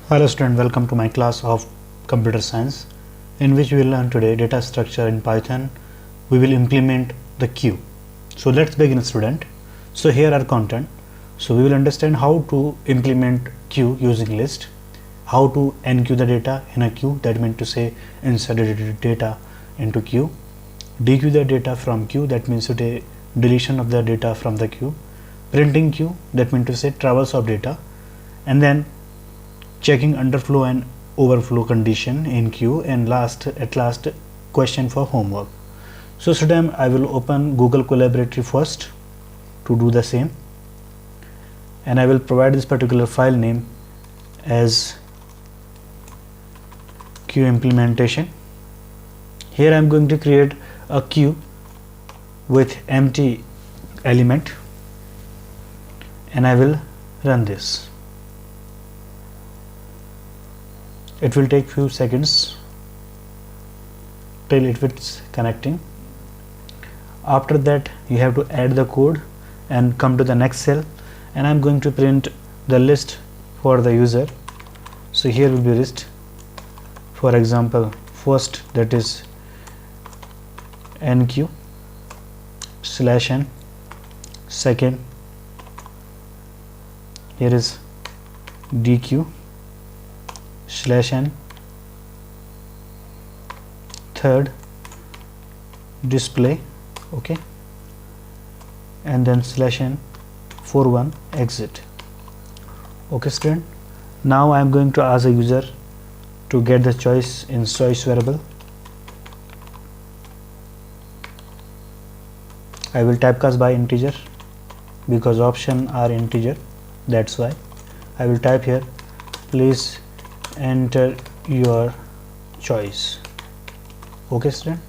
Hello student, welcome to my class of computer science, in which we will learn today data structure in Python. We will implement the queue. So let's begin, student. So here are content. So we will understand how to implement queue using list, how to enqueue the data in a queue, that means to say insert the data into queue, dequeue the data from queue, that means to say deletion of the data from the queue, printing queue, that means to say traverse of data, and then checking underflow and overflow condition in queue, and at last question for homework. So student, I will open Google Colaboratory first to do the same, and I will provide this particular file name as queue implementation. Here I am going to create a queue with empty element, and I will run this. It will take few seconds till it's connecting. After that you have to add the code and come to the next cell, and I'm going to print the list for the user. So here will be list, for example first, that is enqueue /n, second here is dequeue /n, third display, okay, and then /n for one exit. Okay student, now I am going to ask a user to get the choice in choice variable. I will typecast by integer because option are integer, that's why I will type here, please enter your choice. Okay student,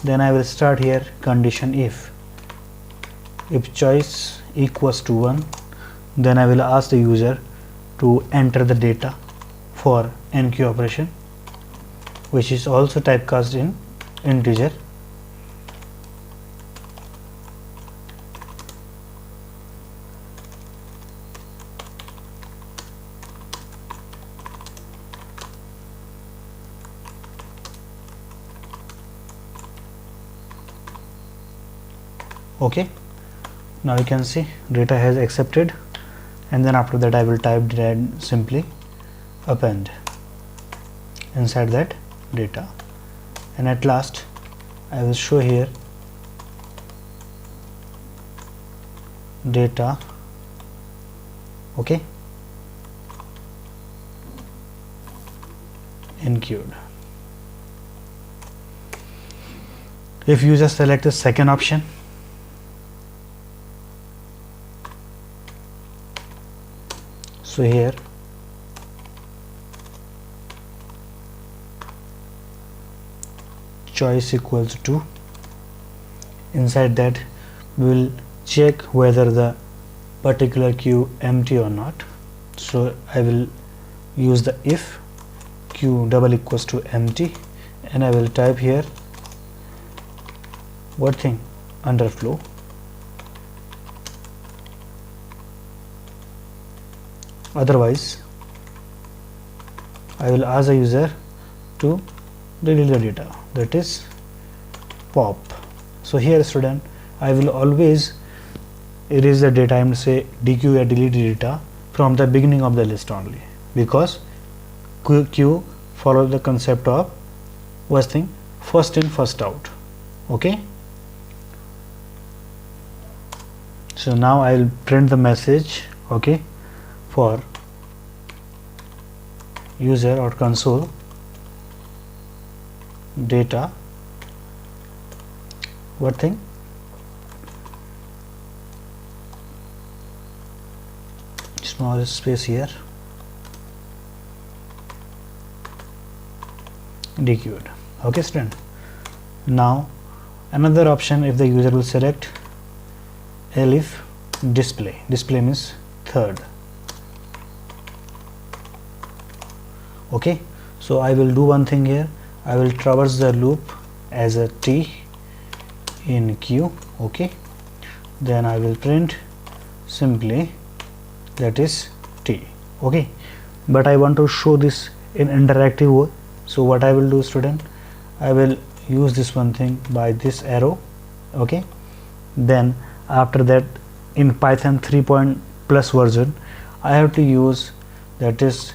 then I will start here condition if choice equals to 1, then I will ask the user to enter the data for enqueue operation, which is also typecast in integer. Okay, now you can see data has accepted, and then after that I will type that simply append inside that data, and at last I will show here data, okay, enqueued. If user select the second option, so here choice equals to, inside that we will check whether the particular queue empty or not. So I will use the if queue double equals to empty, and I will type here what thing, underflow, otherwise I will ask a user to delete the data, that is pop. So here student, I will always erase the data and say dequeue or delete data from the beginning of the list only, because queue follow the concept of first thing, first in first out. Okay, so now I will print the message, okay, for user or console data, what thing, small space here, dequeued. Okay student, now another option, if the user will select elif display, display means third. Okay, so I will do one thing here, I will traverse the loop as a t in queue, okay, then I will print simply that is t. Okay, but I want to show this in interactive way. So what I will do, student, I will use this one thing by this arrow. Okay, then after that, in Python 3 point plus version, I have to use, that is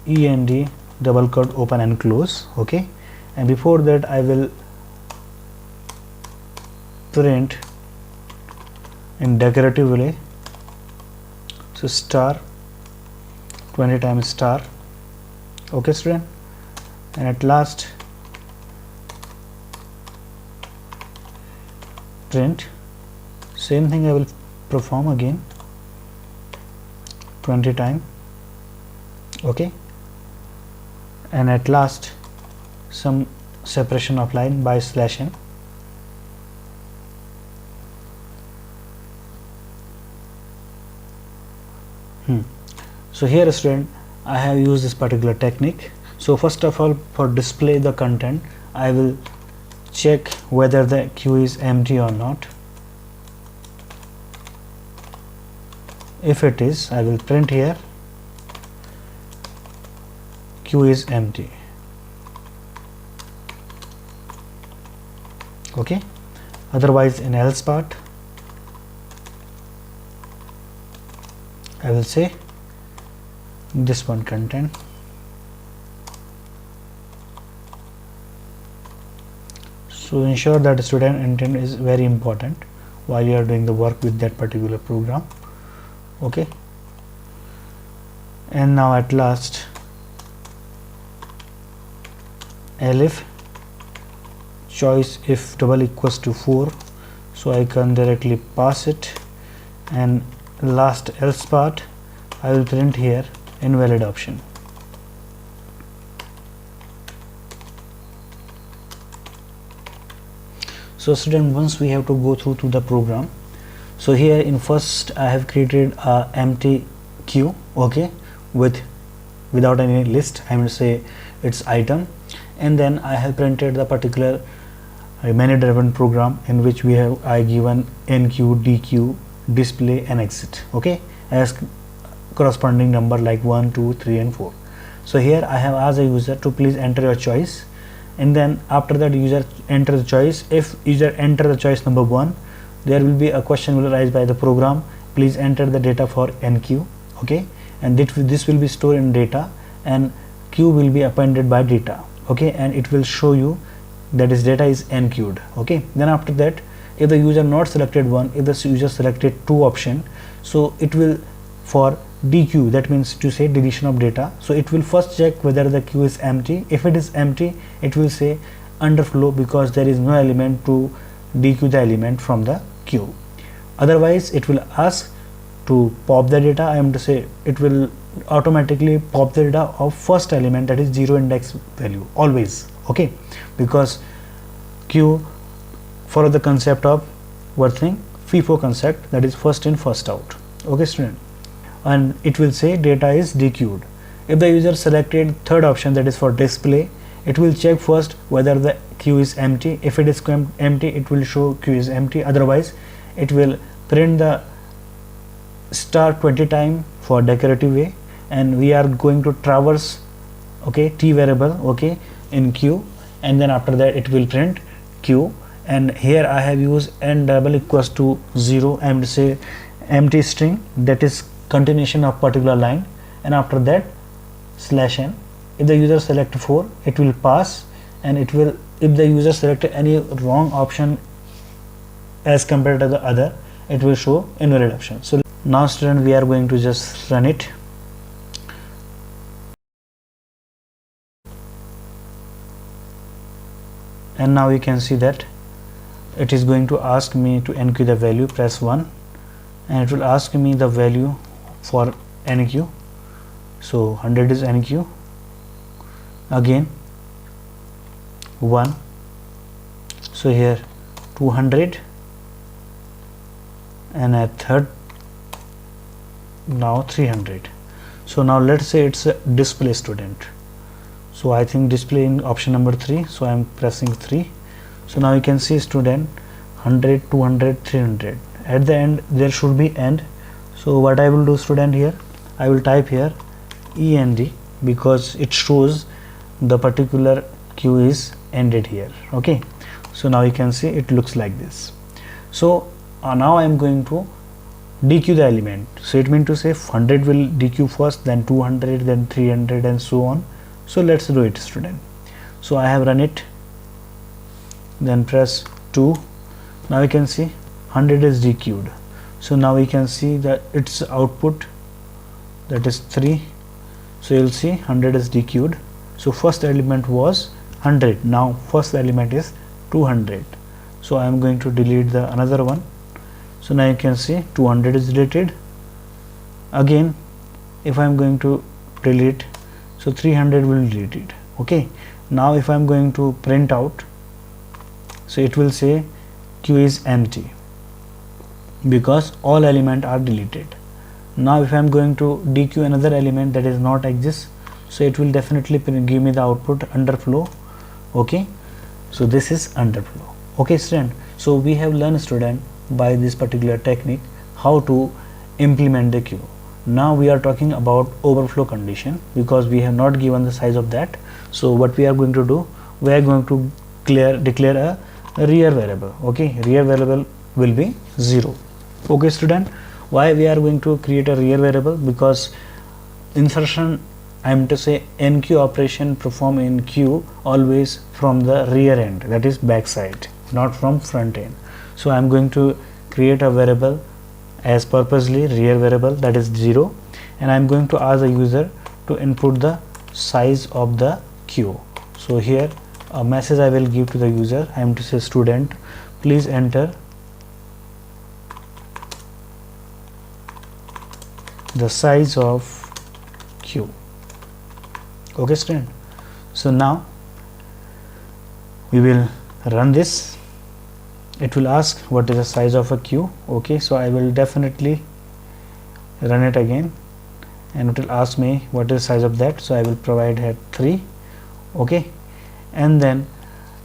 end double quote open and close. Okay, and before that I will print in decorative way, so star 20 times star. Okay, student, and at last print. Same thing I will perform again 20 times. Okay, and at last some separation of line by slash n. So here, student, I have used this particular technique. So first of all, for display the content, I will check whether the queue is empty or not. If it is, I will print here queue is empty. Okay, otherwise in else part I will say this one content. So ensure that student intent is very important while you are doing the work with that particular program. Okay, and now at last elif choice if double equals to 4, so I can directly pass it, and last else part I will print here invalid option. So student, once we have to go through to the program, so here in first I have created a empty queue. Okay, without any list, I will say its item, and then I have printed the particular menu driven program in which we have I given enqueue, dequeue, display and exit. Okay, as corresponding number like 1, 2, 3 and 4. So here I have asked the user to please enter your choice, and then after that user enter the choice. If user enter the choice number 1, there will be a question will arise by the program, please enter the data for enqueue. Okay, and this will be stored in data, and queue will be appended by data. Okay, and it will show you that is data is enqueued. Okay, then after that, if the user not selected 1, if the user selected 2 option, so it will for dequeue, that means to say deletion of data. So it will first check whether the queue is empty. If it is empty, it will say underflow because there is no element to dequeue the element from the queue. Otherwise it will ask to pop the data. I am to say it will automatically pop the data of first element, that is 0 index value always. Okay, because queue follow the concept of what thing, FIFO concept, that is first in first out. Okay, student, and it will say data is dequeued. If the user selected third option, that is for display, it will check first whether the queue is empty. If it is empty, it will show queue is empty. Otherwise it will print the star 20 time for decorative way, and we are going to traverse, okay, t variable, okay, in queue, and then after that it will print queue. And here I have used n double equals to 0 and say empty string, that is continuation of particular line, and after that slash n. If the user select 4, it will pass, and it will, if the user selected any wrong option as compared to the other, it will show invalid option. So now student, we are going to just run it. And now you can see that it is going to ask me to enqueue the value. Press 1 and it will ask me the value for enqueue. So 100 is enqueue, again 1, so here 200, and at third now 300. So now let's say it's a display, student. So I think display in option number 3, so I am pressing 3. So now you can see student 100, 200, 300. At the end there should be end. So what I will do, student, here I will type here END because it shows the particular queue is ended here. Okay, so now you can see it looks like this. So now I am going to dequeue the element. So it means to say 100 will dequeue first, then 200, then 300, and so on. So let's do it, student. So I have run it, then press 2. Now you can see 100 is dequeued. So now we can see that its output, that is 3. So you'll see 100 is dequeued. So first element was 100. Now first element is 200. So I am going to delete the another one. So now you can see 200 is deleted. Again, if I am going to delete, so 300 will delete it. Okay. Now if I am going to print out, so it will say queue is empty because all elements are deleted. Now if I am going to dequeue another element that is not exist, so it will definitely give me the output underflow. Okay, so this is underflow. Okay, student, so we have learned, student, by this particular technique how to implement the queue. Now we are talking about overflow condition because we have not given the size of that. So what we are going to do, we are going to declare a real variable. Okay, real variable will be 0. Okay, student, why we are going to create a real variable? Because insertion, I am to say enqueue operation perform in queue always from the rear end, that is backside, not from front end. So I am going to create a variable as purposely real variable, that is 0, and I am going to ask the user to input the size of the queue. So here a message I will give to the user. I am to say student, please enter the size of queue. Okay, student. So now we will run this. It will ask what is the size of a queue. Okay, so I will definitely run it again, and it will ask me what is the size of that. So I will provide here 3. Okay, and then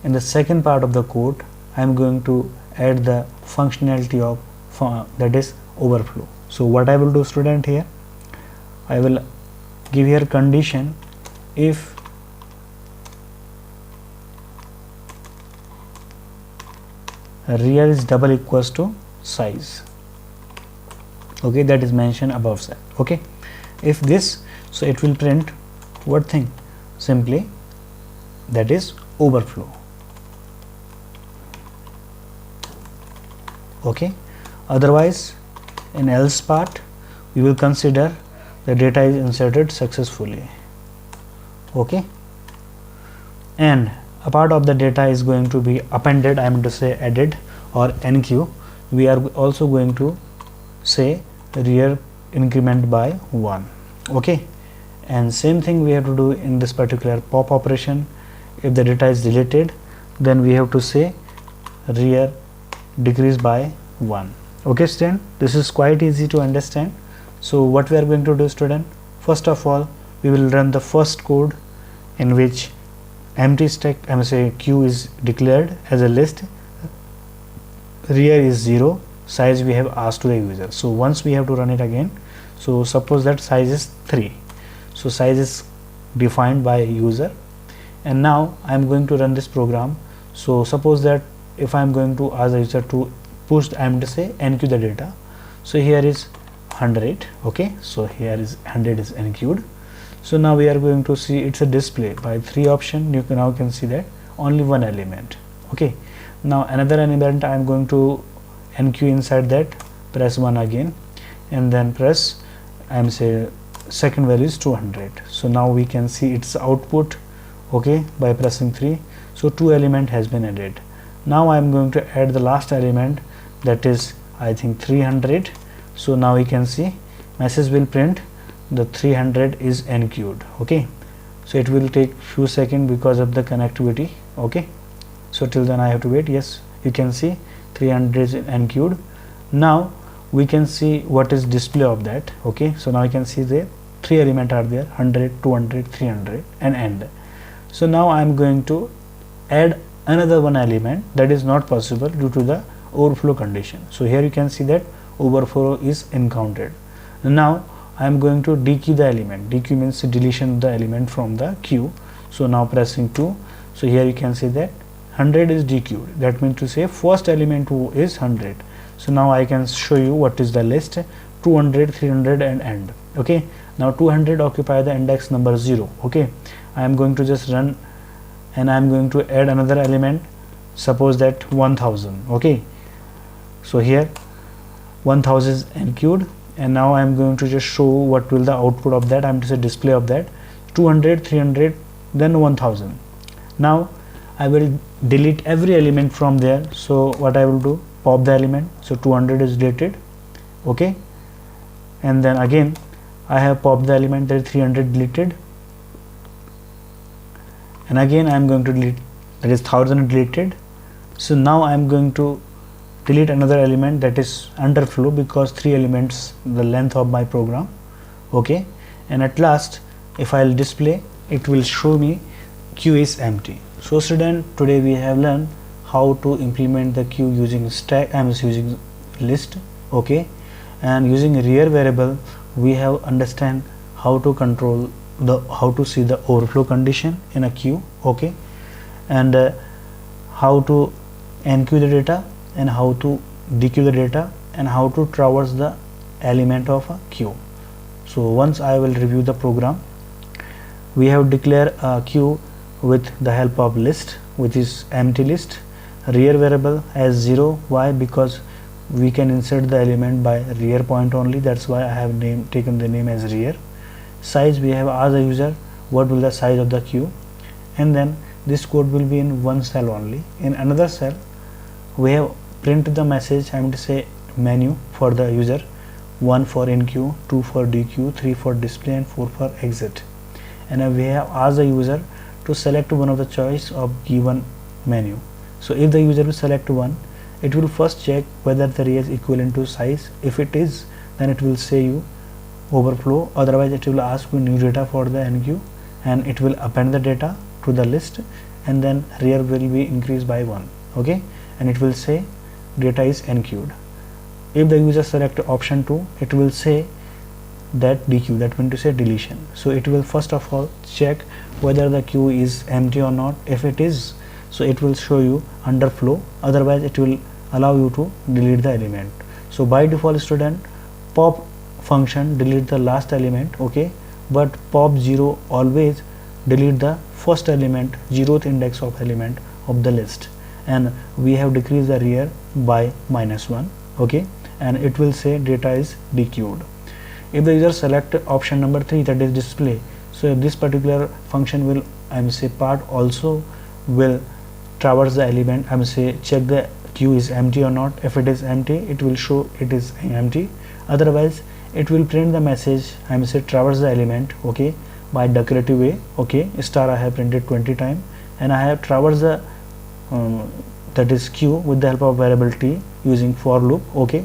in the second part of the code I am going to add the functionality of that is overflow. So what I will do, student, here I will give here condition if real is double equals to size. Okay, that is mentioned above that. Okay, if this, so it will print what thing? Simply that is overflow. Okay, otherwise in else part we will consider the data is inserted successfully. Okay, and a part of the data is going to be appended, I am to say added or enqueue. We are also going to say rear increment by 1. Okay, and same thing we have to do in this particular pop operation. If the data is deleted, then we have to say rear decrease by 1. Okay, student, this is quite easy to understand. So what we are going to do, student, first of all we will run the first code in which empty stack, I must say queue is declared as a list, rear is 0, size we have asked to the user. So once we have to run it again, so suppose that size is 3, so size is defined by user, and now I am going to run this program. So suppose that if I am going to ask the user to push, I am to say enqueue the data. So here is 100. Okay, so here is 100 is enqueued. So now we are going to see it's a display by 3 option. You can now can see that only one element. Okay, now another element I am going to enqueue inside that, press 1 again, and then press, I am say second value is 200. So now we can see its output. Okay, by pressing 3, so 2 element has been added. Now I am going to add the last element, that is I think 300. So now we can see message will print the 300 is enqueued. Okay, so it will take few seconds because of the connectivity. Okay, so till then I have to wait. Yes, you can see 300 is enqueued. Now we can see what is display of that. Okay, so now you can see the 3 elements are there, 100, 200, 300 and end. So now I am going to add another one element, that is not possible due to the overflow condition. So here you can see that overflow is encountered. Now I am going to dequeue the element. Dequeue means deletion of the element from the queue. So now pressing 2. So here you can see that 100 is dequeued. That means to say first element is 100. So now I can show you what is the list: 200, 300 and end. Okay, now 200 occupy the index number 0. Okay, I am going to just run and I am going to add another element, suppose that 1000. Okay, so here 1000 is enqueued, and now I am going to just show what will the output of that. I am to say display of that 200, 300, then 1000. Now I will delete every element from there. So what I will do, pop the element. So 200 is deleted. Okay, and then again I have popped the element, that is 300 deleted, and again I am going to delete, that is 1000 deleted. So now I am going to delete another element, that is underflow, because 3 elements the length of my program. Okay, and at last if I will display, it will show me queue is empty. So student, today we have learned how to implement the queue using stack, I am using list. Okay, and using a rear variable we have understand how to control the, how to see the overflow condition in a queue. Okay, and how to enqueue the data, and how to dequeue the data, and how to traverse the element of a queue. So once I will review the program, we have declared a queue with the help of list, which is empty list, rear variable as 0. Why? Because we can insert the element by rear point only. That's why I have taken the name as rear. Size, we have asked the user what will the size of the queue, and then this code will be in one cell only. In another cell we have print the message, I am to say menu for the user: 1 for enqueue, 2 for dequeue, 3 for display, and 4 for exit. And we have asked the user to select one of the choice of given menu. So if the user will select one, it will first check whether the rear is equivalent to size. If it is, then it will say you overflow, otherwise it will ask you new data for the enqueue, and it will append the data to the list, and then rear will be increased by 1. Okay, and it will say data is enqueued. If the user select option 2, it will say that dequeue, that means to say deletion. So it will first of all check whether the queue is empty or not. If it is, so it will show you underflow, otherwise it will allow you to delete the element. So by default student, pop function delete the last element. Okay, but pop 0 always delete the first element, 0th index of element of the list, and we have decreased the rear by -1. Okay, and it will say data is dequeued. If the user select option number 3, that is display, so this particular function will, I am say part also will traverse the element, I am say check the queue is empty or not. If it is empty, it will show it is empty, otherwise it will print the message, I am say traverse the element. Okay, by decorative way. Okay, star I have printed 20 times, and I have traversed the that is queue with the help of variable t using for loop. Okay,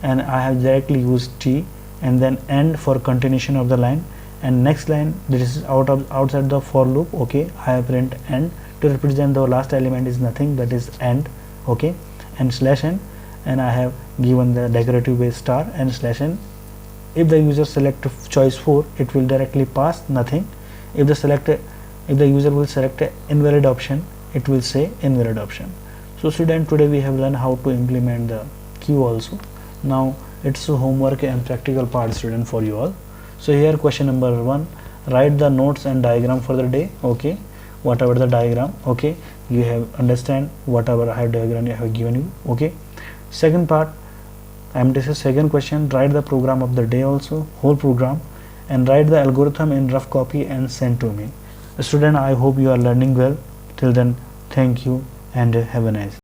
and I have directly used t and then end for continuation of the line, and next line, this is outside the for loop. Okay, I have print end to represent the last element is nothing, that is end. Okay, and slash n, and I have given the decorative way star and slash n. If the user select choice 4, it will directly pass nothing. If the user will select a invalid option, it will say invalid option. So student, today we have learned how to implement the queue also. Now it's a homework and practical part student for you all. So here question number 1, write the notes and diagram for the day. Okay, whatever the diagram, okay, you have understand whatever I have diagram I have given you. Okay, second part, this is second question, write the program of the day also, whole program, and write the algorithm in rough copy and send to me. Student, I hope you are learning well. Till then, thank you and have a nice day.